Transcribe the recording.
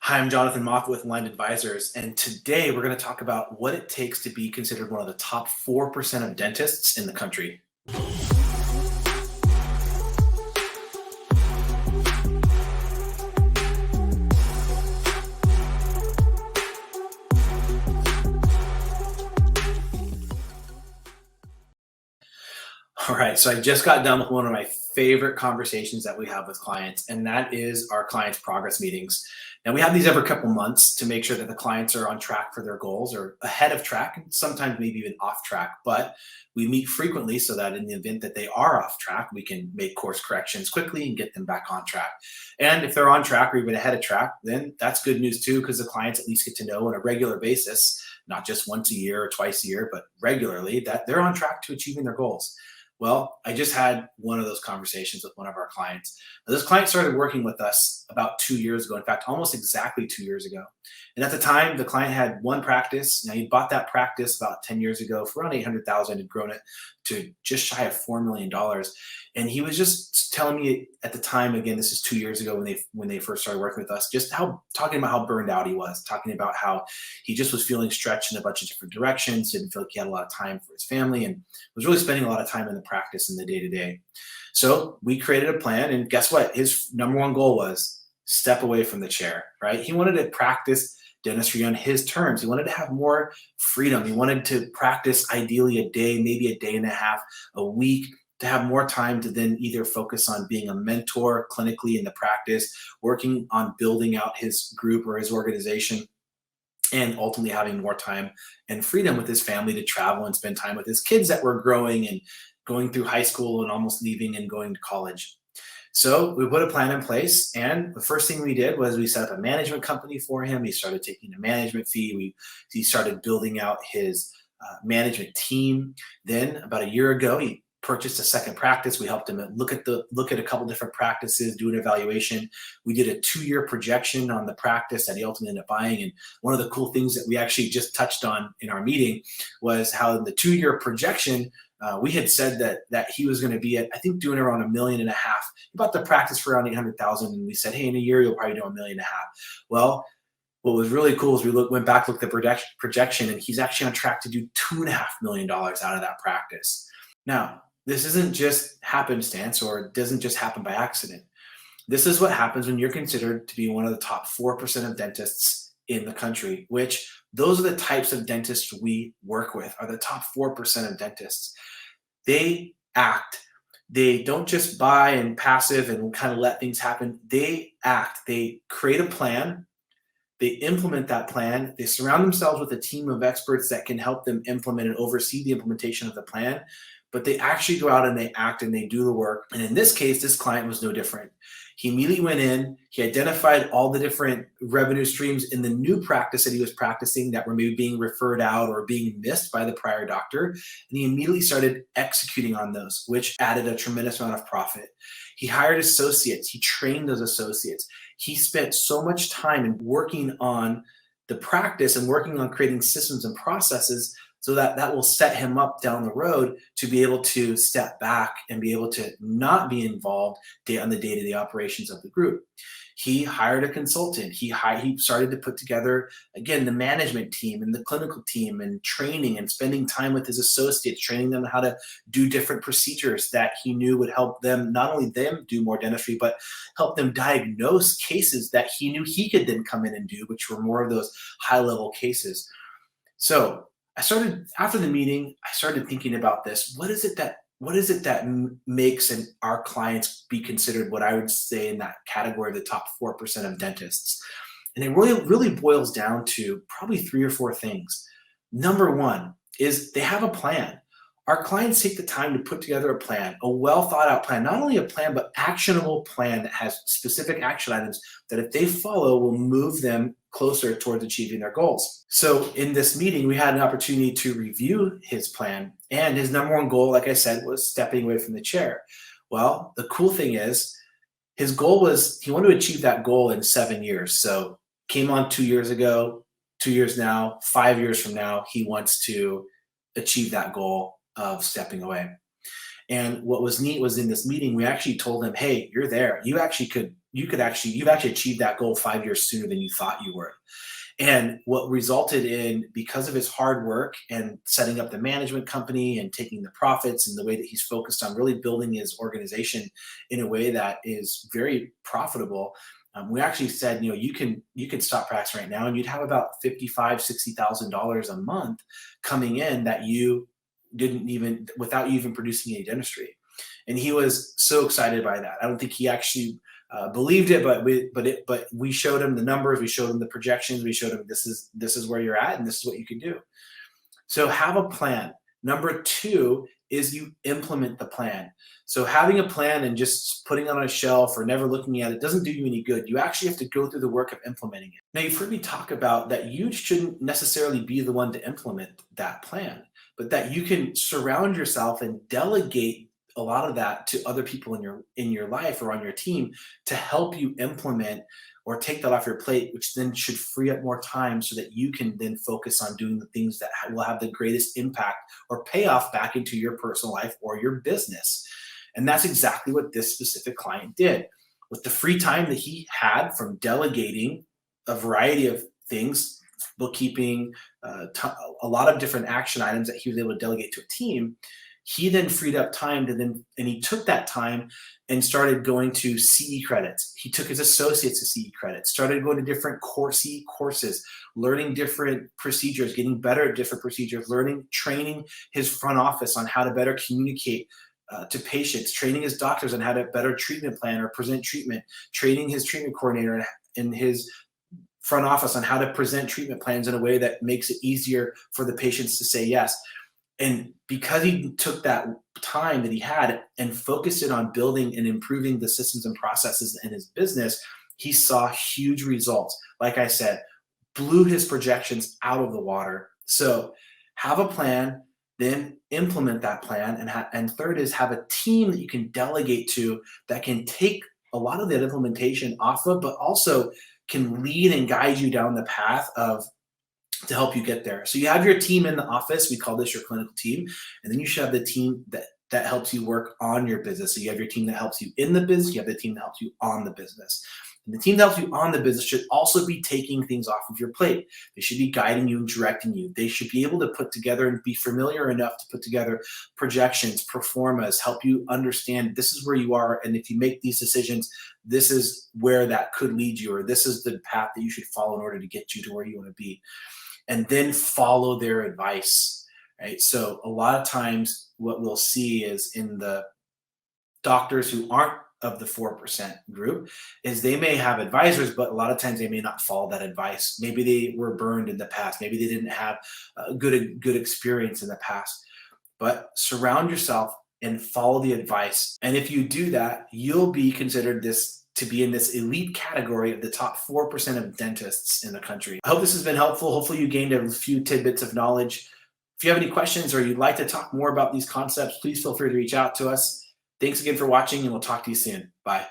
Hi, I'm Jonathan Moffat with Aligned Advisors, and today we're going to talk about what it takes to be considered one of the top 4% of dentists in the country. All right, so I just got done with one of my favorite conversations that we have with clients, and that is our clients' progress meetings. Now, we have these every couple months to make sure that the clients are on track for their goals or ahead of track, and sometimes maybe even off track. But we meet frequently so that in the event that they are off track, we can make course corrections quickly and get them back on track. And if they're on track or even ahead of track, then that's good news too, because the clients at least get to know on a regular basis, not just once a year or twice a year, but regularly, that they're on track to achieving their goals. Well, I just had one of those conversations with one of our clients. Now, this client started working with us about 2 years ago. In fact, almost exactly 2 years ago. And at the time, the client had one practice. Now, he bought that practice about 10 years ago for around 800,000 and grown it to just shy of $4 million. And he was just telling me at the time, again, this is 2 years ago when they first started working with us, just how talking about how burned out he was, talking about how he just was feeling stretched in a bunch of different directions, didn't feel like he had a lot of time for his family, and was really spending a lot of time in the practice in the day to day. So we created a plan, and guess what? His number one goal was step away from the chair, right? He wanted to practice dentistry on his terms. He wanted to have more freedom. He wanted to practice ideally a day, maybe a day and a half a week, to have more time to then either focus on being a mentor clinically in the practice, working on building out his group or his organization, and ultimately having more time and freedom with his family to travel and spend time with his kids that were growing and going through high school and almost leaving and going to college. So we put a plan in place, and the first thing we did was we set up a management company for him. He started taking a management fee. He started building out his management team. Then about a year ago, he purchased a second practice. We helped him look at a couple different practices, do an evaluation. We did a 2 year projection on the practice that he ultimately ended up buying. And one of the cool things that we actually just touched on in our meeting was how in the 2 year projection, we had said that he was going to be at, I think, doing around 1.5 million. He bought the practice for around 800,000, and we said, hey, in a year you'll probably do 1.5 million. Well, what was really cool is went back, looked at the projection, and he's actually on track to do $2.5 million out of that practice. Now, this isn't just happenstance, or it doesn't just happen by accident. This is what happens when you're considered to be one of the top 4% of dentists in the country, which those are the types of dentists we work with, are the top 4% of dentists. They act. They don't just buy and passive and kind of let things happen. They act. They create a plan. They implement that plan. They surround themselves with a team of experts that can help them implement and oversee the implementation of the plan. But they actually go out and they act and they do the work. And in this case, this client was no different. He immediately went in, he identified all the different revenue streams in the new practice that he was practicing that were maybe being referred out or being missed by the prior doctor. And he immediately started executing on those, which added a tremendous amount of profit. He hired associates, he trained those associates. He spent so much time in working on the practice and working on creating systems and processes so that will set him up down the road to be able to step back and be able to not be involved on the day-to-day operations of the group. He hired a consultant. He started to put together, again, the management team and the clinical team and training and spending time with his associates, training them how to do different procedures that he knew would help them, not only them do more dentistry, but help them diagnose cases that he knew he could then come in and do, which were more of those high-level cases. So after the meeting, I started thinking about this. What is it that makes our clients be considered what I would say in that category of the top 4% of dentists? And it really boils down to probably 3 or 4 things. Number one is they have a plan. Our clients take the time to put together a plan, a well thought out plan, not only a plan, but actionable plan that has specific action items that if they follow will move them closer towards achieving their goals. So in this meeting, we had an opportunity to review his plan, and his number one goal, like I said, was stepping away from the chair. Well, the cool thing is his goal was he wanted to achieve that goal in 7 years. So came on 2 years ago, 2 years now, 5 years from now, he wants to achieve that goal of stepping away. And what was neat was in this meeting, we actually told him, hey, you're there. You actually could you've actually achieved that goal 5 years sooner than you thought you were. And what resulted in, because of his hard work and setting up the management company and taking the profits and the way that he's focused on really building his organization in a way that is very profitable, we actually said, you can stop practicing right now, and you'd have about $55,000-$60,000 a month coming in that you didn't even, without you even producing any dentistry. And he was so excited by that. I don't think he actually believed it, but we showed him the numbers, we showed him the projections, we showed him this is where you're at, and this is what you can do. So have a plan. Number two is you implement the plan. So having a plan and just putting it on a shelf or never looking at it doesn't do you any good. You actually have to go through the work of implementing it. Now, you've heard me talk about that you shouldn't necessarily be the one to implement that plan, but that you can surround yourself and delegate a lot of that to other people in your life or on your team to help you implement or take that off your plate, which then should free up more time so that you can then focus on doing the things that will have the greatest impact or payoff back into your personal life or your business. And that's exactly what this specific client did. With the free time that he had from delegating a variety of things, bookkeeping, a lot of different action items that he was able to delegate to a team, he then freed up time and he took that time and started going to CE credits. He took his associates to CE credits, started going to different CE courses, learning different procedures, getting better at different procedures, training his front office on how to better communicate to patients, training his doctors on how to better treatment plan or present treatment, training his treatment coordinator in his front office on how to present treatment plans in a way that makes it easier for the patients to say yes. And because he took that time that he had and focused it on building and improving the systems and processes in his business, he saw huge results. Like I said, blew his projections out of the water. So have a plan, then implement that plan. And third is have a team that you can delegate to that can take a lot of that implementation off of, but also can lead and guide you down the path to help you get there. So you have your team in the office. We call this your clinical team. And then you should have the team that helps you work on your business. So you have your team that helps you in the business. You have the team that helps you on the business. And the team that helps you on the business should also be taking things off of your plate. They should be guiding you and directing you. They should be able to put together and be familiar enough to put together projections, pro formas, help you understand this is where you are. And if you make these decisions, this is where that could lead you, or this is the path that you should follow in order to get you to where you want to be. And then follow their advice, right? So a lot of times what we'll see is in the doctors who aren't of the 4% group is they may have advisors, but a lot of times they may not follow that advice. Maybe they were burned in the past. Maybe they didn't have a good experience in the past. But surround yourself and follow the advice. And if you do that, you'll be considered to be in this elite category of the top 4% of dentists in the country. I hope this has been helpful. Hopefully you gained a few tidbits of knowledge. If you have any questions or you'd like to talk more about these concepts, please feel free to reach out to us. Thanks again for watching, and we'll talk to you soon. Bye.